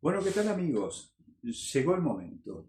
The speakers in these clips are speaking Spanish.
Bueno, ¿qué tal amigos? Llegó el momento.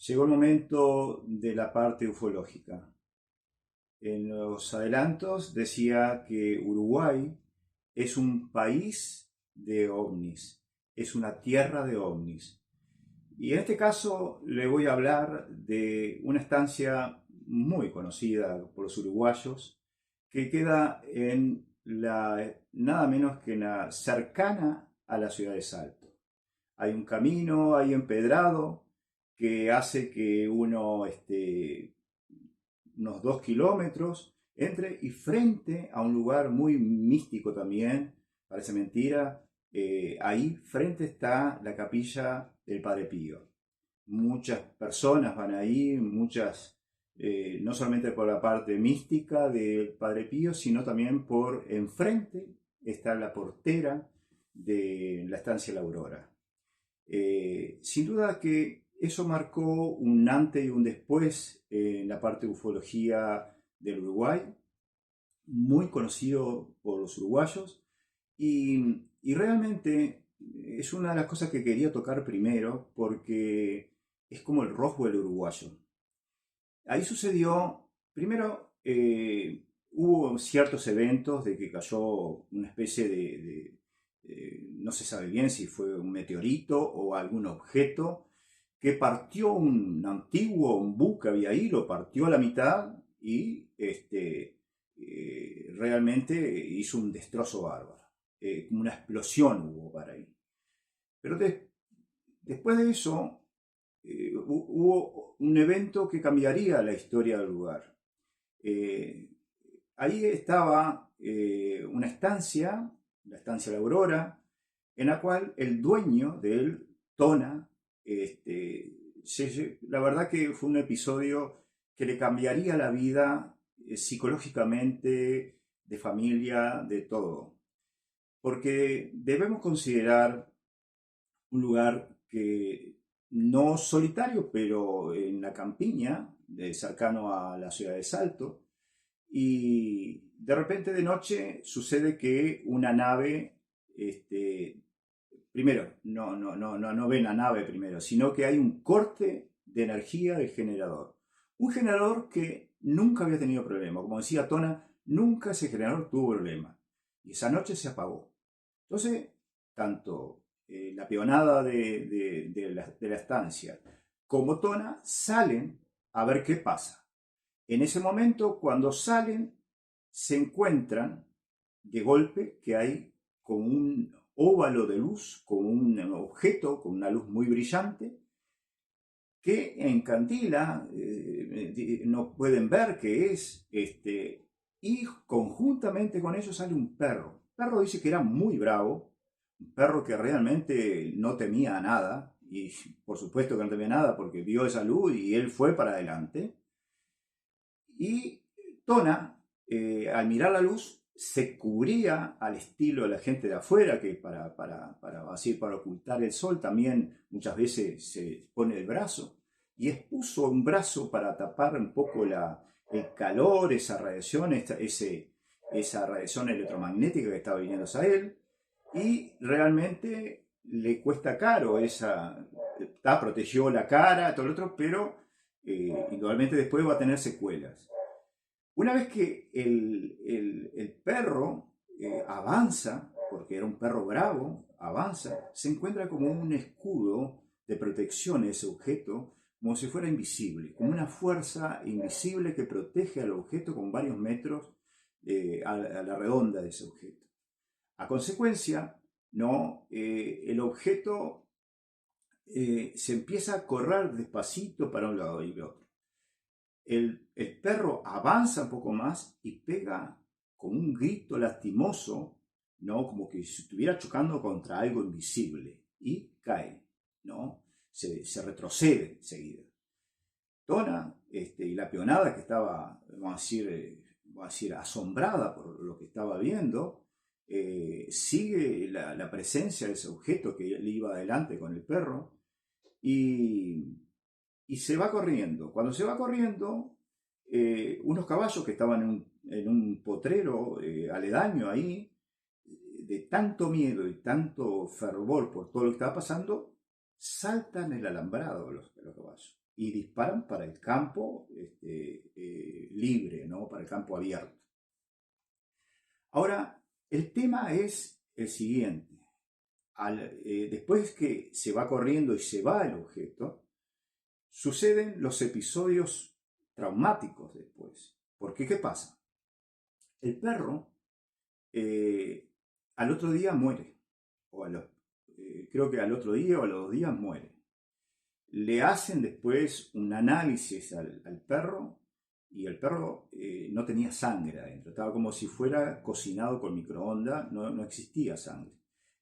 Llegó el momento de la parte ufológica. En los adelantos decía que Uruguay es un país de ovnis, es una tierra de ovnis. Y en este caso le voy a hablar de una estancia muy conocida por los uruguayos que queda en la nada menos que en la cercana a la ciudad de Salto. Hay un camino ahí empedrado que hace que uno, unos 2 kilómetros, entre y frente a un lugar muy místico también, parece mentira, ahí frente está la capilla del Padre Pío. Muchas personas van ahí, no solamente por la parte mística del Padre Pío, sino también por enfrente está la portera de la estancia La Aurora. Sin duda que eso marcó un antes y un después en la parte de ufología del Uruguay, muy conocido por los uruguayos, y realmente es una de las cosas que quería tocar primero porque es como el Roswell uruguayo. Ahí sucedió, primero, hubo ciertos eventos de que cayó una especie no se sabe bien si fue un meteorito o algún objeto que partió un antiguo un buque había ahí, lo partió a la mitad y realmente hizo un destrozo bárbaro. Como una explosión hubo para ahí. Pero después de eso, hubo un evento que cambiaría la historia del lugar. Eh, Ahí estaba una estancia, la estancia La Aurora, en la cual el dueño de él, Tona, la verdad que fue un episodio que le cambiaría la vida psicológicamente, de familia, de todo. Porque debemos considerar un lugar que no solitario, pero en la campiña, cercano a la ciudad de Salto, y de repente de noche sucede que una nave, primero, no ven la nave primero, sino que hay un corte de energía del generador. Un generador que nunca había tenido problema. Como decía Tona, nunca ese generador tuvo problema. Y esa noche se apagó. Entonces, tanto la peonada de la estancia como Tona salen a ver qué pasa. En ese momento, cuando salen, se encuentran de golpe que hay como un óvalo de luz, como un objeto con una luz muy brillante, que encandila, no pueden ver qué es, y conjuntamente con ellos sale un perro. El perro dice que era muy bravo, un perro que realmente no temía nada, y por supuesto que no temía nada porque vio esa luz y él fue para adelante. Y Tona, al mirar la luz, se cubría al estilo de la gente de afuera, que así, para ocultar el sol también muchas veces se pone el brazo, y expuso un brazo para tapar un poco el calor, esa radiación, esa radiación electromagnética que estaba viniendo a él, y realmente le cuesta caro protegió la cara, todo lo otro, pero indudablemente después va a tener secuelas. Una vez que el perro avanza, porque era un perro bravo, avanza, se encuentra como un escudo de protección ese objeto, como si fuera invisible, como una fuerza invisible que protege al objeto con varios metros a la redonda de ese objeto. A consecuencia, ¿no? El objeto se empieza a correr despacito para un lado y el otro. El perro avanza un poco más y pega con un grito lastimoso, ¿no? Como que si estuviera chocando contra algo invisible y cae, ¿no? Se retrocede enseguida. Tona, y la peonada que estaba, vamos a decir, asombrada por lo que estaba viendo, sigue la presencia de ese objeto que le iba adelante con el perro y, y se va corriendo. Cuando se va corriendo, unos caballos que estaban en un potrero aledaño ahí, de tanto miedo y tanto fervor por todo lo que estaba pasando, saltan el alambrado los caballos y disparan para el campo libre, ¿no? Para el campo abierto. Ahora, el tema es el siguiente. Después que se va corriendo y se va el objeto, suceden los episodios traumáticos después. Porque, ¿qué pasa? El perro al otro día muere. Creo que al otro día o a los 2 días muere. Le hacen después un análisis al perro y el perro no tenía sangre adentro. Estaba como si fuera cocinado con microondas, no existía sangre.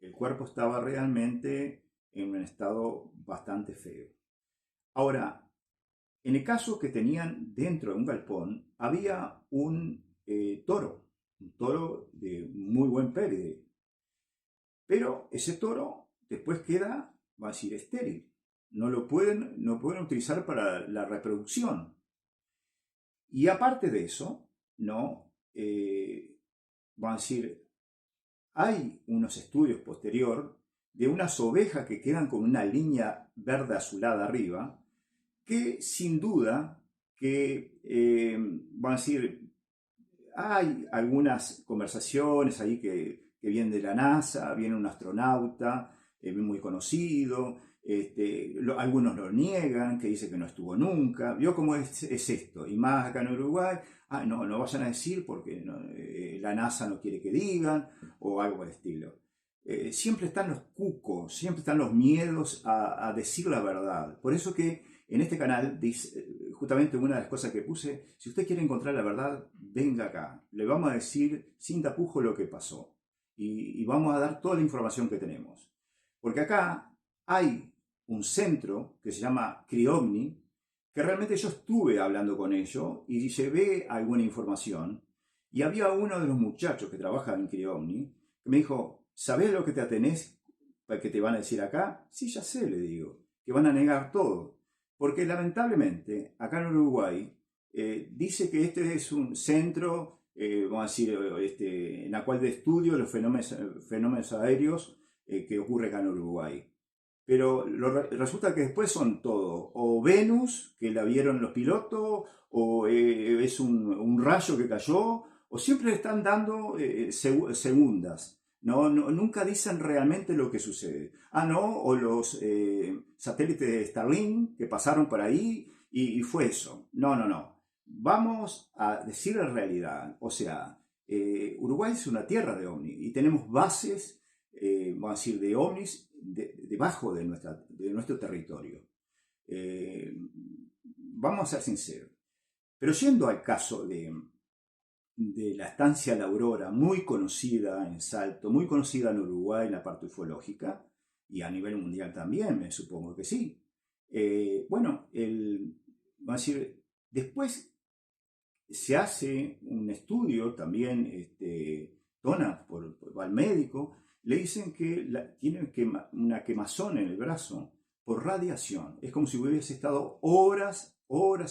El cuerpo estaba realmente en un estado bastante feo. Ahora, en el caso que tenían dentro de un galpón, había un toro de muy buen pérdide. Pero ese toro después queda, va a decir, estéril. No pueden utilizar para la reproducción. Y aparte de eso, ¿no? Va a decir, hay unos estudios posterior de unas ovejas que quedan con una línea verde azulada arriba, que sin duda que, van a decir, hay algunas conversaciones ahí que vienen de la NASA, viene un astronauta muy conocido, algunos lo niegan, que dice que no estuvo nunca. ¿Vio cómo es esto? Y más acá en Uruguay, no vayan a decir porque la NASA no quiere que digan, o algo por el estilo. Siempre están los cucos, siempre están los miedos a decir la verdad. Por eso que en este canal, justamente una de las cosas que puse, si usted quiere encontrar la verdad, venga acá. Le vamos a decir sin tapujo lo que pasó. Y vamos a dar toda la información que tenemos. Porque acá hay un centro que se llama Criomni, que realmente yo estuve hablando con ellos y llevé alguna información. Y había uno de los muchachos que trabaja en Criomni que me dijo, ¿sabés lo que te atenés que te van a decir acá? Sí, ya sé, le digo, que van a negar todo. Porque lamentablemente, acá en Uruguay, dice que este es un centro, vamos a decir, en la cual de estudio los fenómenos aéreos que ocurre acá en Uruguay. Pero resulta que después son todo, o Venus, que la vieron los pilotos, o es un rayo que cayó, o siempre están dando segundas. Nunca dicen realmente lo que sucede. O los satélites de Starlink que pasaron por ahí y fue eso. No. Vamos a decir la realidad. O sea, Uruguay es una tierra de ovnis y tenemos bases, vamos a decir, de ovnis debajo de nuestro territorio. Vamos a ser sinceros. Pero yendo al caso de la estancia La Aurora, muy conocida en Salto, muy conocida en Uruguay en la parte ufológica, y a nivel mundial también, me supongo que sí. Vamos a decir, después se hace un estudio también, Tona va al médico, le dicen que tiene una quemazón en el brazo por radiación. Es como si hubiese estado horas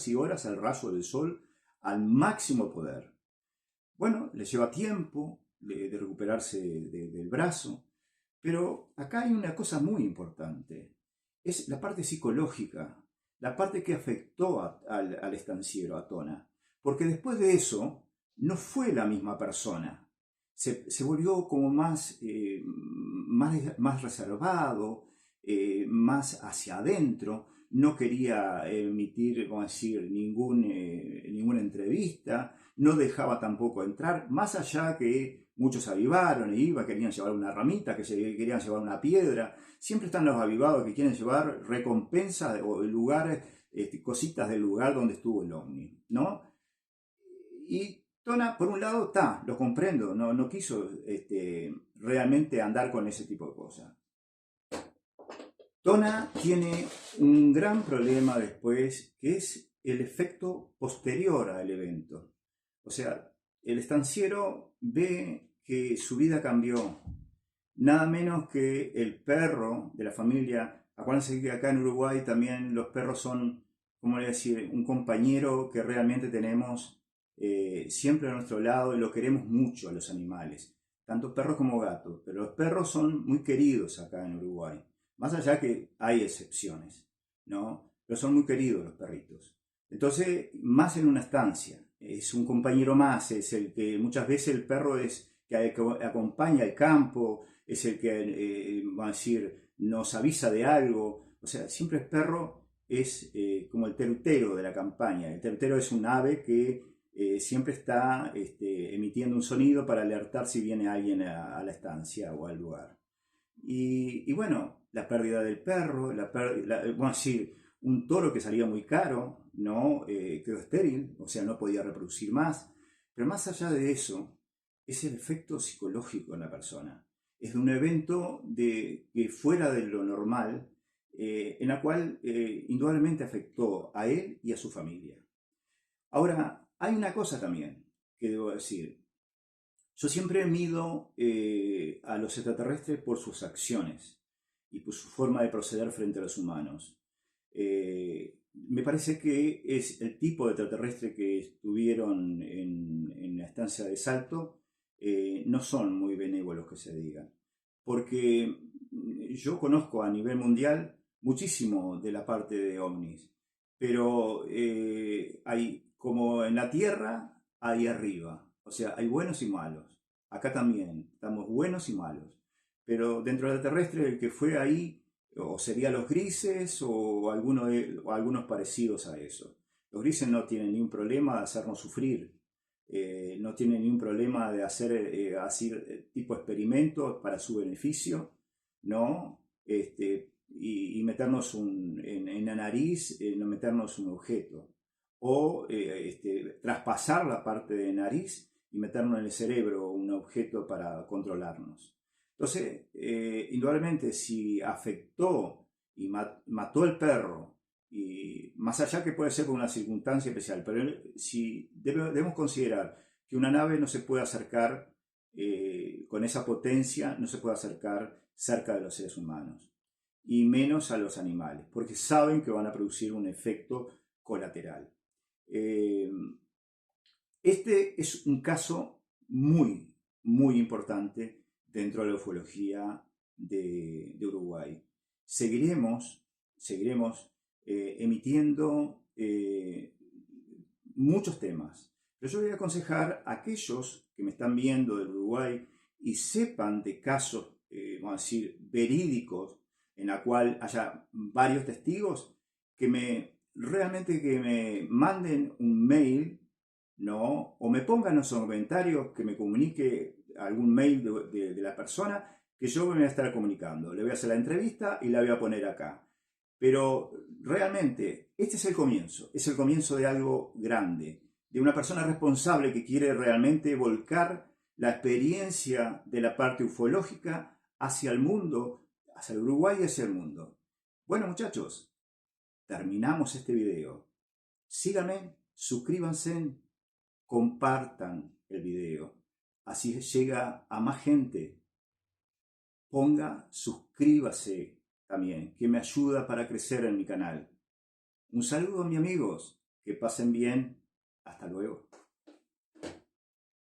y horas al rayo del sol al máximo poder. Bueno, le lleva tiempo de recuperarse del brazo, pero acá hay una cosa muy importante. Es la parte psicológica, la parte que afectó al estanciero, a Tona. Porque después de eso, no fue la misma persona. Se volvió como más reservado, más hacia adentro. No quería emitir, vamos a decir, ninguna entrevista. No dejaba tampoco entrar, más allá que muchos avivaron querían llevar una ramita, querían llevar una piedra. Siempre están los avivados que quieren llevar recompensas o lugares, cositas del lugar donde estuvo el ovni, ¿no? Y Tona, por un lado, lo comprendo, no quiso realmente andar con ese tipo de cosas. Tona tiene un gran problema después, que es el efecto posterior al evento. O sea, el estanciero ve que su vida cambió. Nada menos que el perro de la familia. Acuérdense que acá en Uruguay también los perros son, como le decir, un compañero que realmente tenemos siempre a nuestro lado y lo queremos mucho a los animales. tanto perros como gatos, pero los perros son muy queridos acá en Uruguay, más allá que hay excepciones, ¿no? Pero son muy queridos los perritos. Entonces, más en una estancia, es un compañero más, es el que muchas veces el perro es que acompaña al campo, es el que, va a decir, nos avisa de algo, o sea, siempre el perro es como el terutero de la campaña. El terutero es un ave que siempre está emitiendo un sonido para alertar si viene alguien a la estancia o al lugar. Y bueno, la pérdida del perro, bueno, decir, un toro que salía muy caro, ¿no? Quedó estéril, o sea, no podía reproducir más. Pero más allá de eso, es el efecto psicológico en la persona. Es de un evento que fuera de lo normal, en la cual indudablemente afectó a él y a su familia. Ahora, hay una cosa también que debo decir. Yo siempre mido a los extraterrestres por sus acciones y por su forma de proceder frente a los humanos. Me parece que es el tipo de extraterrestre que estuvieron en la estancia de Salto, no son muy benévolos que se digan, porque yo conozco a nivel mundial muchísimo de la parte de ovnis, pero hay como en la Tierra, hay arriba, o sea, hay buenos y malos. Acá también estamos buenos y malos, pero dentro del terrestre el que fue ahí o sería los grises o algunos parecidos a eso. Los grises no tienen ni un problema de hacernos sufrir, no tienen ni un problema de hacer así, tipo experimentos para su beneficio, ¿no? Y meternos en la nariz, no meternos un objeto. O traspasar la parte de nariz y meternos en el cerebro un objeto para controlarnos. Entonces, indudablemente, si afectó y mató al perro, y más allá que puede ser por una circunstancia especial, pero si debemos considerar que una nave no se puede acercar con esa potencia, no se puede acercar cerca de los seres humanos, y menos a los animales, porque saben que van a producir un efecto colateral. Este es un caso muy, muy importante dentro de la ufología de Uruguay. Seguiremos emitiendo muchos temas, pero yo voy a aconsejar a aquellos que me están viendo del Uruguay y sepan de casos, vamos a decir, verídicos, en la cual haya varios testigos, realmente que me manden un mail, ¿no? O me pongan en los comentarios, que me comunique algún mail de la persona que yo me voy a estar comunicando. Le voy a hacer la entrevista y la voy a poner acá. Pero realmente, este es el comienzo de algo grande, de una persona responsable que quiere realmente volcar la experiencia de la parte ufológica hacia el mundo, hacia el Uruguay y hacia el mundo. Bueno, muchachos, terminamos este video. Síganme, suscríbanse, compartan el video. Así llega a más gente. Suscríbase también, que me ayuda para crecer en mi canal. Un saludo, mis amigos. Que pasen bien. Hasta luego.